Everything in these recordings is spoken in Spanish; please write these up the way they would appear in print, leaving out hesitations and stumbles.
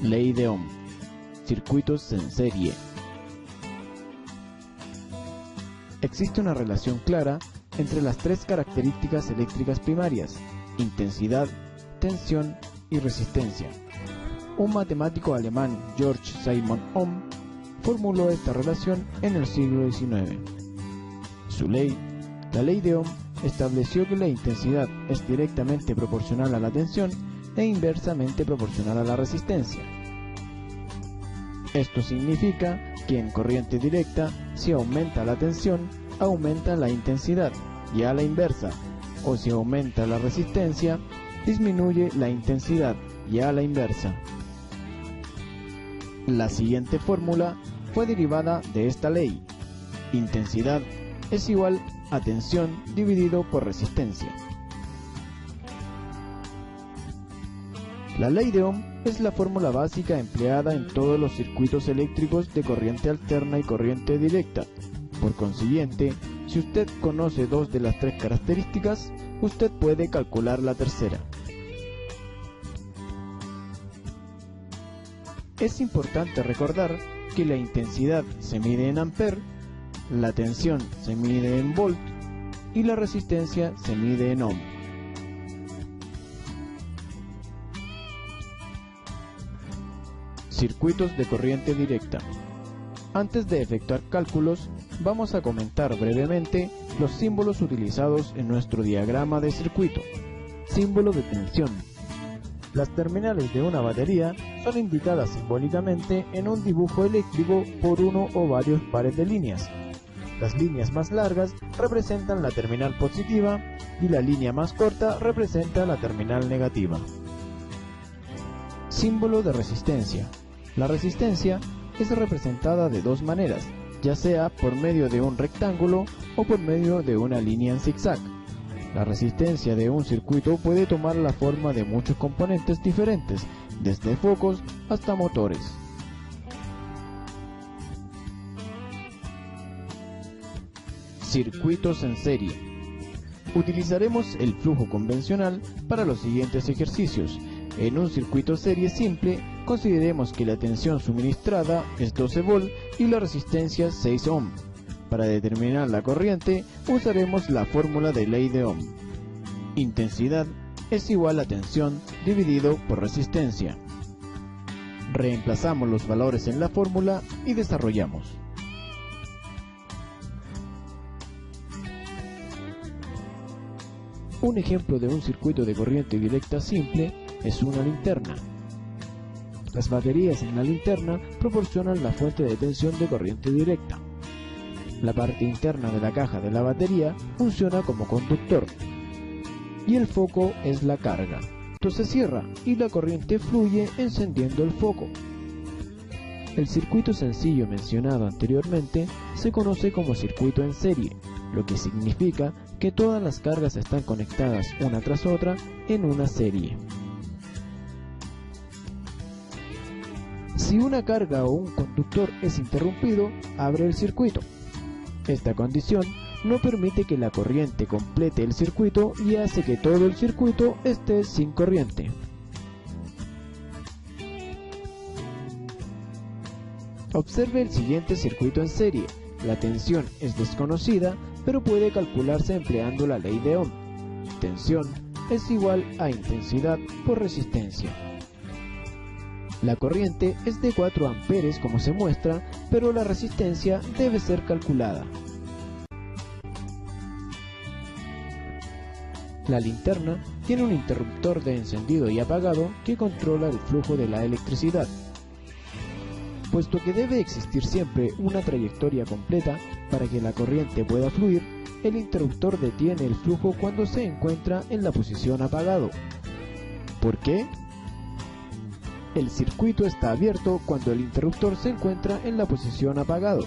Ley de Ohm. Circuitos en serie. Existe una relación clara entre las tres características eléctricas primarias: intensidad, tensión y resistencia. Un matemático alemán, Georg Simon Ohm, formuló esta relación en el siglo XIX. Su ley, la ley de Ohm, estableció que la intensidad es directamente proporcional a la tensión e inversamente proporcional a la resistencia. Esto significa que en corriente directa, si aumenta la tensión, aumenta la intensidad, y a la inversa, o si aumenta la resistencia, disminuye la intensidad, y a la inversa. La siguiente fórmula fue derivada de esta ley: intensidad es igual a tensión dividido por resistencia. La ley de Ohm es la fórmula básica empleada en todos los circuitos eléctricos de corriente alterna y corriente directa. Por consiguiente, si usted conoce dos de las tres características, usted puede calcular la tercera. Es importante recordar que la intensidad se mide en ampere, la tensión se mide en volt y la resistencia se mide en ohm. Circuitos de corriente directa. Antes de efectuar cálculos, vamos a comentar brevemente los símbolos utilizados en nuestro diagrama de circuito. Símbolo de tensión. Las terminales de una batería son indicadas simbólicamente en un dibujo eléctrico por uno o varios pares de líneas. Las líneas más largas representan la terminal positiva y la línea más corta representa la terminal negativa. Símbolo de resistencia. La resistencia es representada de dos maneras, ya sea por medio de un rectángulo o por medio de una línea en zigzag. La resistencia de un circuito puede tomar la forma de muchos componentes diferentes, desde focos hasta motores. Circuitos en serie. Utilizaremos el flujo convencional para los siguientes ejercicios. En un circuito serie simple, consideremos que la tensión suministrada es 12 volt y la resistencia 6 ohm. Para determinar la corriente, usaremos la fórmula de ley de Ohm. Intensidad es igual a tensión dividido por resistencia. Reemplazamos los valores en la fórmula y desarrollamos. Un ejemplo de un circuito de corriente directa simple es una linterna. Las baterías en la linterna proporcionan la fuente de tensión de corriente directa. La parte interna de la caja de la batería funciona como conductor y el foco es la carga. Esto se cierra y la corriente fluye encendiendo el foco. El circuito sencillo mencionado anteriormente se conoce como circuito en serie, lo que significa que todas las cargas están conectadas una tras otra en una serie. Si una carga o un conductor es interrumpido, abre el circuito. Esta condición no permite que la corriente complete el circuito y hace que todo el circuito esté sin corriente. Observe el siguiente circuito en serie. La tensión es desconocida, pero puede calcularse empleando la ley de Ohm. Tensión es igual a intensidad por resistencia. La corriente es de 4 amperes como se muestra, pero la resistencia debe ser calculada. La linterna tiene un interruptor de encendido y apagado que controla el flujo de la electricidad. Puesto que debe existir siempre una trayectoria completa para que la corriente pueda fluir, el interruptor detiene el flujo cuando se encuentra en la posición apagado. ¿Por qué? El circuito está abierto cuando el interruptor se encuentra en la posición apagado.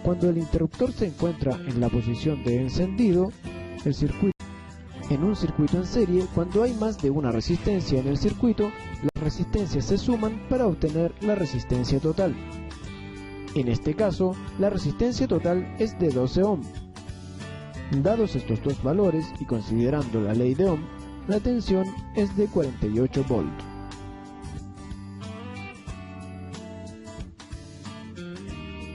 Cuando el interruptor se encuentra en la posición de encendido, en un circuito en serie, cuando hay más de una resistencia en el circuito, las resistencias se suman para obtener la resistencia total. En este caso, la resistencia total es de 12 ohm. Dados estos dos valores y considerando la ley de Ohm, la tensión es de 48 volt.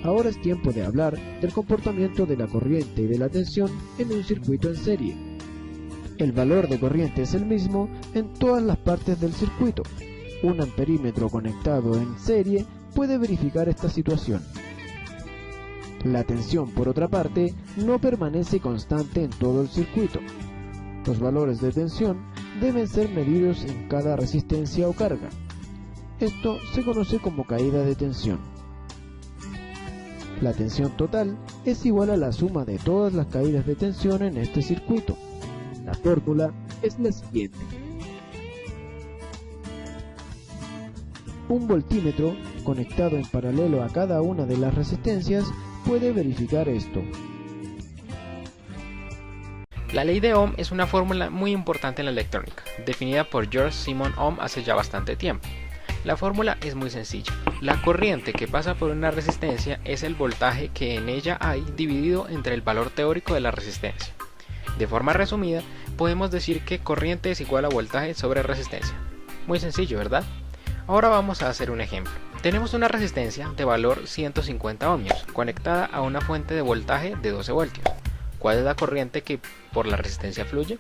Ahora es tiempo de hablar del comportamiento de la corriente y de la tensión en un circuito en serie. El valor de corriente es el mismo en todas las partes del circuito. Un amperímetro conectado en serie puede verificar esta situación. La tensión, por otra parte, no permanece constante en todo el circuito. Los valores de tensión deben ser medidos en cada resistencia o carga. Esto se conoce como caída de tensión. La tensión total es igual a la suma de todas las caídas de tensión en este circuito. La fórmula es la siguiente. Un voltímetro conectado en paralelo a cada una de las resistencias puede verificar esto. La ley de Ohm es una fórmula muy importante en la electrónica, definida por George Simon Ohm hace ya bastante tiempo. La fórmula es muy sencilla. La corriente que pasa por una resistencia es el voltaje que en ella hay dividido entre el valor teórico de la resistencia. De forma resumida, podemos decir que corriente es igual a voltaje sobre resistencia. Muy sencillo, ¿verdad? Ahora vamos a hacer un ejemplo. Tenemos una resistencia de valor 150 ohmios conectada a una fuente de voltaje de 12 voltios. ¿Cuál es la corriente que por la resistencia fluye?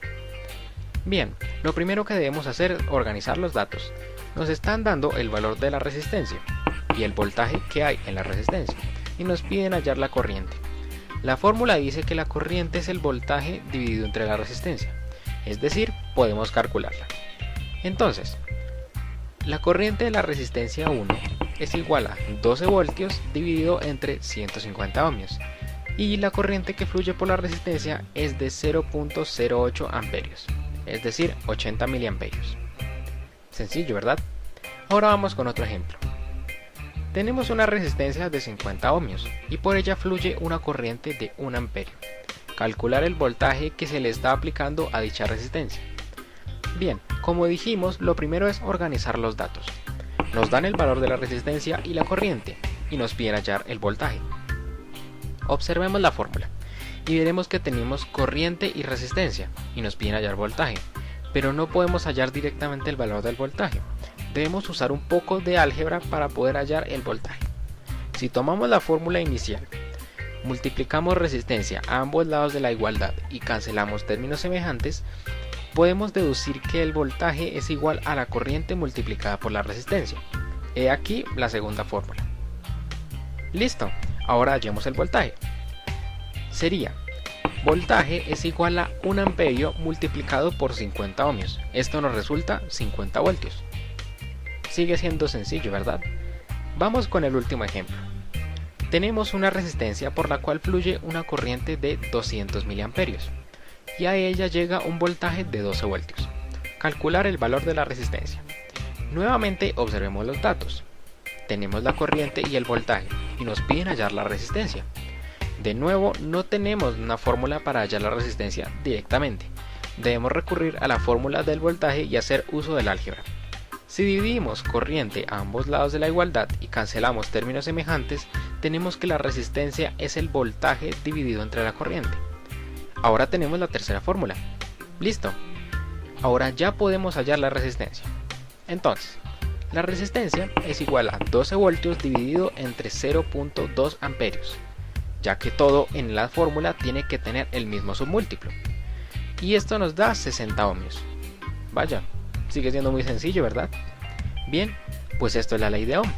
Bien, lo primero que debemos hacer es organizar los datos. Nos están dando el valor de la resistencia y el voltaje que hay en la resistencia y nos piden hallar la corriente. La fórmula dice que la corriente es el voltaje dividido entre la resistencia, es decir, podemos calcularla. Entonces, la corriente de la resistencia 1 es igual a 12 voltios dividido entre 150 ohmios y la corriente que fluye por la resistencia es de 0.08 amperios, es decir, 80 miliamperios. Sencillo, ¿verdad? Ahora vamos con otro ejemplo. Tenemos una resistencia de 50 ohmios y por ella fluye una corriente de 1 amperio. Calcular el voltaje que se le está aplicando a dicha resistencia. Bien, como dijimos, lo primero es organizar los datos. Nos dan el valor de la resistencia y la corriente y nos piden hallar el voltaje. Observemos la fórmula y veremos que tenemos corriente y resistencia y nos piden hallar voltaje, pero no podemos hallar directamente el valor del voltaje. Debemos usar un poco de álgebra para poder hallar el voltaje. Si tomamos la fórmula inicial, multiplicamos resistencia a ambos lados de la igualdad y cancelamos términos semejantes, podemos deducir que el voltaje es igual a la corriente multiplicada por la resistencia. He aquí la segunda fórmula. Listo, ahora hallemos el voltaje. Sería voltaje es igual a 1 amperio multiplicado por 50 ohmios. Esto nos resulta 50 voltios. Sigue siendo sencillo, ¿verdad? Vamos con el último ejemplo. Tenemos una resistencia por la cual fluye una corriente de 200 miliamperios y a ella llega un voltaje de 12 voltios. Calcular el valor de la resistencia. Nuevamente observemos los datos. Tenemos la corriente y el voltaje y nos piden hallar la resistencia. De nuevo, no tenemos una fórmula para hallar la resistencia directamente. Debemos recurrir a la fórmula del voltaje y hacer uso del álgebra. Si dividimos corriente a ambos lados de la igualdad y cancelamos términos semejantes, tenemos que la resistencia es el voltaje dividido entre la corriente. Ahora tenemos la tercera fórmula. Listo. Ahora ya podemos hallar la resistencia. Entonces, la resistencia es igual a 12 voltios dividido entre 0.2 amperios, ya que todo en la fórmula tiene que tener el mismo submúltiplo. Y esto nos da 60 ohmios. Vaya, sigue siendo muy sencillo, ¿verdad? Bien, pues esto es la ley de Ohm.